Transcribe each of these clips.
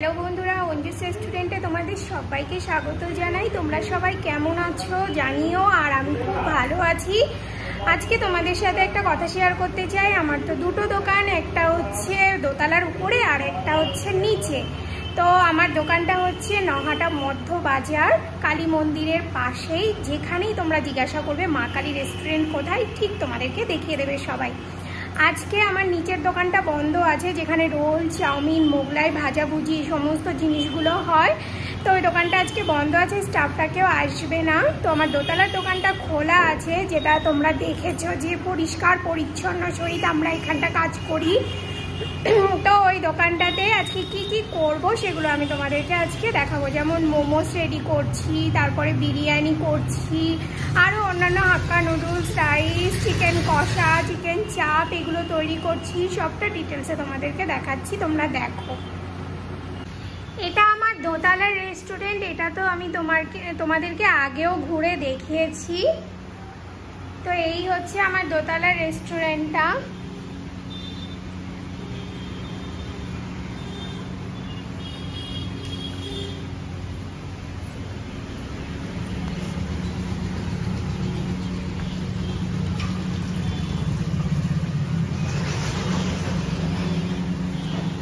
Hello বন্ধুরা, অঞ্জুস রেস্টুরেন্টে তোমাদের সবাইকে স্বাগত জানাই। তোমরা সবাই কেমন আছো জানিও, আর আমি খুব ভালো আছি। আজকে তোমাদের সাথে একটা কথা শেয়ার করতে চাই। আমার তো দুটো দোকান, একটা হচ্ছে দোতলার উপরে আর একটা হচ্ছে নিচে। তো আমার দোকানটা হচ্ছে নহাটা মধ্য বাজার, কালী মন্দিরের পাশেই। যেখানেই তোমরা জিজ্ঞাসা করবে মা কালী রেস্টুরেন্ট কোথায়, ঠিক তোমাদেরকে দেখিয়ে দেবে সবাই। আজকে আমার নিচের দোকানটা বন্ধ আছে, যেখানে রোল, চাউমিন, মোগলাই, ভাজাভুজি সমস্ত জিনিসগুলো হয়। তো ওই দোকানটা আজকে বন্ধ আছে, স্টাফটা কেউ আসবে না। তো আমার দোতলার দোকানটা খোলা আছে, যেটা তোমরা দেখেছো যে পরিষ্কার পরিচ্ছন্ন সহিত আমরা এখানটা কাজ করি। তো ওই দোকানটাতে আজকে কি কি করব সেগুলো আমি তোমাদেরকে আজকে দেখাবো। যেমন মোমোস রেডি করছি, তারপরে বিরিয়ানি করছি, আরও অন্যান্য হাক্কা নুডলস, রাইস, চিকেন কষা, চিকেন চাপ এগুলো তৈরি করছি। সবটা ডিটেলসে তোমাদেরকে দেখাচ্ছি, তোমরা দেখো। এটা আমার দোতলার রেস্টুরেন্ট। এটা তো আমি তোমাদেরকে আগেও ঘুরে দেখিয়েছি। তো এই হচ্ছে আমার দোতলার রেস্টুরেন্টটা।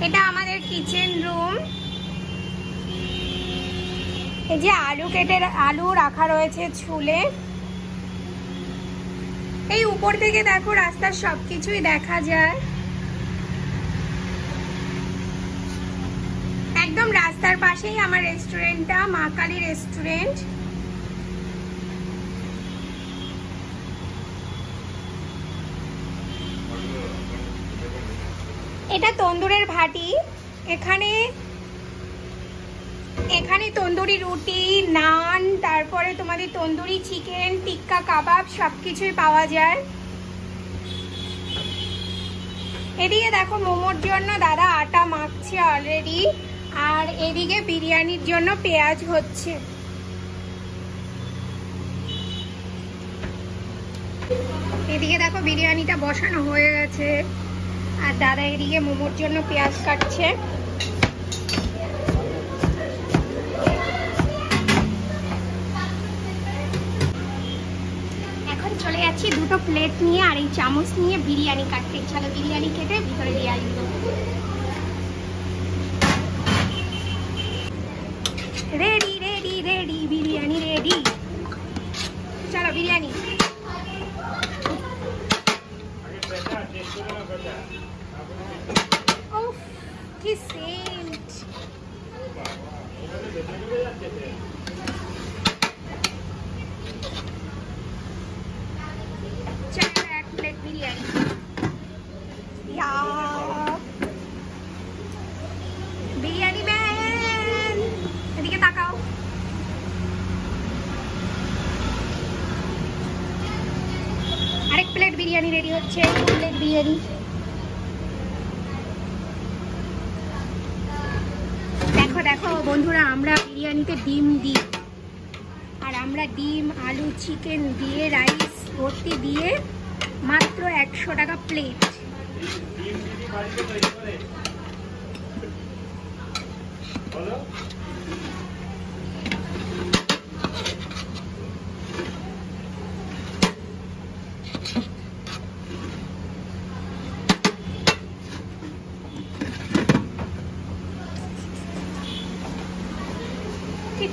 এটা আমাদের কিচেন রুম। এই যে আলু রাখা রয়েছে ছুলে। এই উপর থেকে দেখো রাস্তার সবকিছুই দেখা যায়। একদম রাস্তার পাশেই আমার রেস্টুরেন্টটা, মা কালী রেস্টুরেন্ট। এটা তন্দুরের ভাটি। এখানে তন্দুরি রুটি, নান, তারপরে তোমাদের তন্দুরি চিকেন, টিক্কা কাবাব সবকিছুই পাওয়া যায়। এদিকে দেখো মোমোর জন্য দাদা আটা মাখছে অলরেডি, আর এদিকে বিরিয়ানির জন্য পেঁয়াজ হচ্ছে। এদিকে দেখো বিরিয়ানিটা বসানো হয়ে গেছে, আর দাদা এদিকে মোমোর জন্য পেঁয়াজ কাটছে। এখন চলে যাচ্ছি দুটো প্লেট নিয়ে আর এই চামচ নিয়ে বিরিয়ানি কাটতে। চলো বিরিয়ানি কেটে ভিতরে দিয়ে আসবো। Ready ready ready, biryani ready. চলো বিরিয়ানি। উফ, কি সেন্ট! চলো এক প্লেট বিরিয়ানি। বিরিয়ানি ম্যান, এদিকে তাকাও। আরেক প্লেট বিরিয়ানি রেডি হচ্ছে। প্লেট বিরিয়ানি। দেখো দেখো বন্ধুরা, আমরা বিরিয়ানিতে ডিম দিই, আর আমরা ডিম, আলু, চিকেন দিয়ে রাইস ভর্তি দিয়ে মাত্র 100 টাকা প্লেট।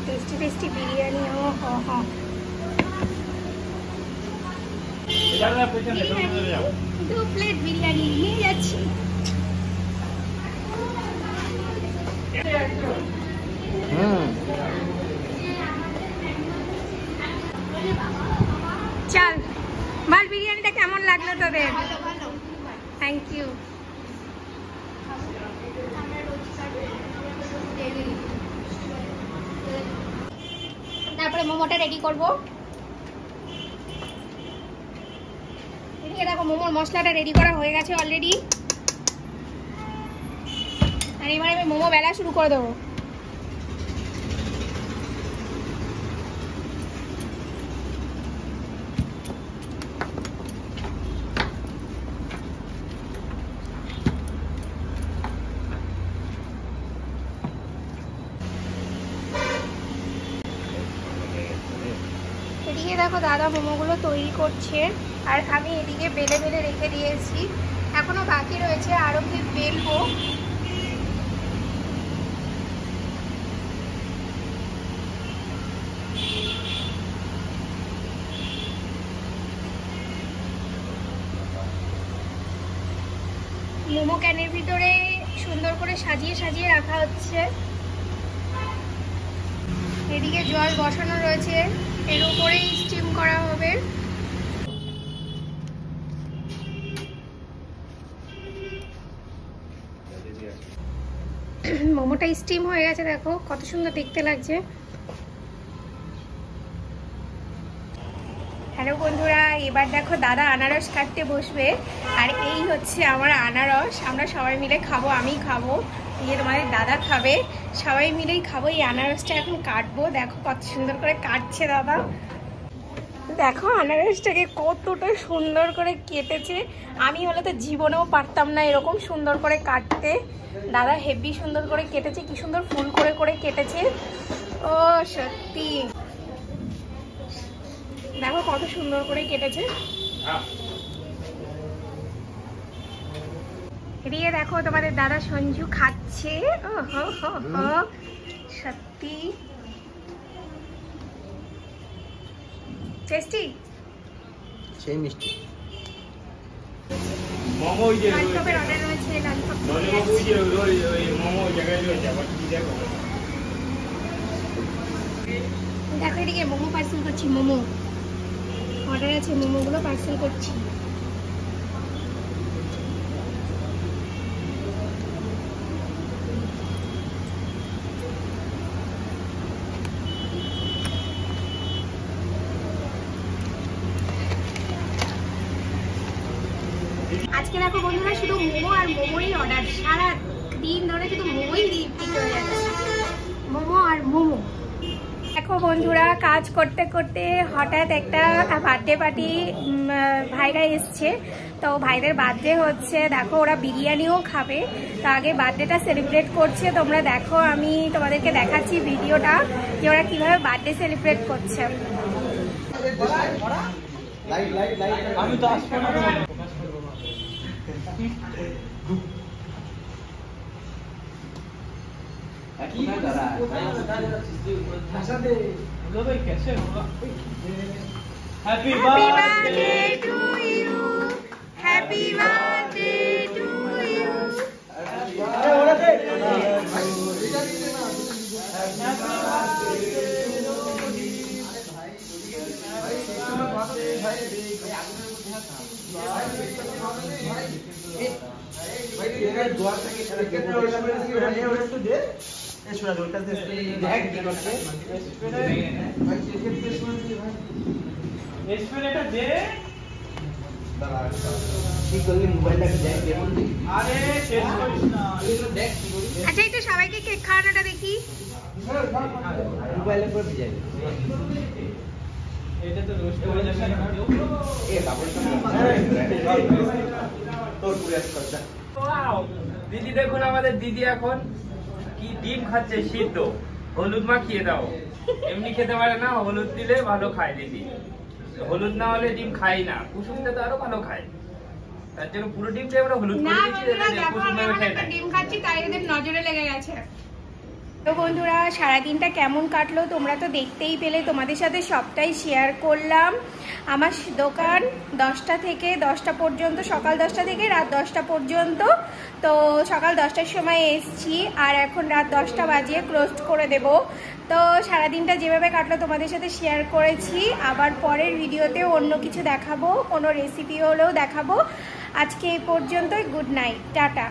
Tasty tasty biryani. ও হ, দু প্লেট বিরিয়ানি নিয়ে যাচ্ছি। চল বল, বিরিয়ানিটা কেমন লাগলো তোদের? Thank you. তারপরে মোমোটা রেডি করবো। এদিকে দেখো মোমোর মশলাটা রেডি করা হয়ে গেছে অলরেডি, আর এবারে আমি মোমো বেলা শুরু করে দেবো। এদিকে দেখো দাদা মোমোগুলো তৈরি করছে, আর আমি এদিকে বেলে বেলে রেখে দিয়েছি, এখনো বাকি রয়েছে, আরও কি বেলবো। মোমো ক্যানের ভিতরে সুন্দর করে সাজিয়ে সাজিয়ে রাখা হচ্ছে। এদিকে জল বসানো রয়েছে, এর উপরেই স্টিম করা হবে। মোমোটা স্টিম হয়ে গেছে, দেখো কত সুন্দর দেখতে লাগছে। হ্যালো বন্ধুরা, এবার দেখো দাদা আনারস কাটতে বসবে, আর এই হচ্ছে আমার আনারস। আমরা সবাই মিলে খাবো, আমি খাবো, দিয়ে তোমাদের দাদা খাবে, সবাই মিলেই খাবো। এই আনারসটা এখন কাটবো, দেখো কত সুন্দর করে কাটছে দাদা। দেখো আনারসটাকে কতটা সুন্দর করে কেটেছে, আমি হলে তো জীবনেও পারতাম না এরকম সুন্দর করে কাটতে। দাদা হেভি সুন্দর করে কেটেছে, কি সুন্দর ফুল করে করে কেটেছে। ও সত্যি দেখো কত সুন্দর করে কেটেছে। এদিকে দেখো তোমাদের দাদা সঞ্জু খাচ্ছে। ও হো হো হো, সত্যি টেস্টি, সেই মিষ্টি। মোমো ওই যে লালচপের অর্ডার রয়েছে, লালচপ ওই যে ওই মোমো ওই জায়গায় রয়েছে, আবার কি দেখো। দেখো এদিকে মোমো পার্সেল করছি, মোমো অর্ডার আছে, মোমোগুলো পার্সেল করছি। আজকে দেখো বন্ধুরা শুধু মোমো আর মোমোই অর্ডার, সারা দিন ধরে শুধু মোমোই বিক্রি হয়ে যাচ্ছে, মোমো আর মোমো। দেখো বন্ধুরা, কাজ করতে করতে হঠাৎ একটা বার্থডে পার্টি ভাইরা এসছে, তো ভাইদের বার্থডে হচ্ছে, দেখো ওরা বিরিয়ানিও খাবে, তো আগে বার্থডেটা সেলিব্রেট করছে। তোমরা দেখো, আমি তোমাদেরকে দেখাচ্ছি ভিডিওটা যে ওরা কিভাবে বার্থডে সেলিব্রেট করছে। আমি তো আসবো না। Happy birthday to you, happy birthday to you. আচ্ছা, এটা সবাইকে কেক খাওয়ানোটা দেখি। মোবাইলে করে দিয়ে এটা তো রোস্ট করে যাচ্ছে না এ বাবুল তোর পুরো একটা। ওয়াও, দিদি দেখুন, আমাদের দিদি এখন কি ডিম খাচ্ছে সিদ্ধ, হলুদ মাখিয়ে দাও। এমনি খেতে পারে না, হলুদ দিলে ভালো খায় দিদি, হলুদ না হলে ডিম খাই না। কুসুমটা তো আরো ভালো খায়, তার জন্য পুরো ডিমটা আমরা হলুদ করে দিচ্ছি, ডিম খাচ্ছি তাই এদের নজরে লেগে গেছে। তো বন্ধুরা, সারাদিনটা কেমন কাটলো তোমরা তো দেখতেই পেলে, তোমাদের সাথে সবটাই শেয়ার করলাম। আমার দোকান 10টা থেকে 10টা পর্যন্ত, সকাল 10টা থেকে রাত 10টা পর্যন্ত। তো সকাল 10টার সময় এসছি, আর এখন রাত 10টা বাজিয়ে ক্লোজ করে দেব। তো সারাদিনটা যেভাবে কাটলো তোমাদের সাথে শেয়ার করেছি, আবার পরের ভিডিওতে অন্য কিছু দেখাবো, কোনো রেসিপি হলেও দেখাবো। আজকে এই পর্যন্তই, গুড নাইট, টাটা।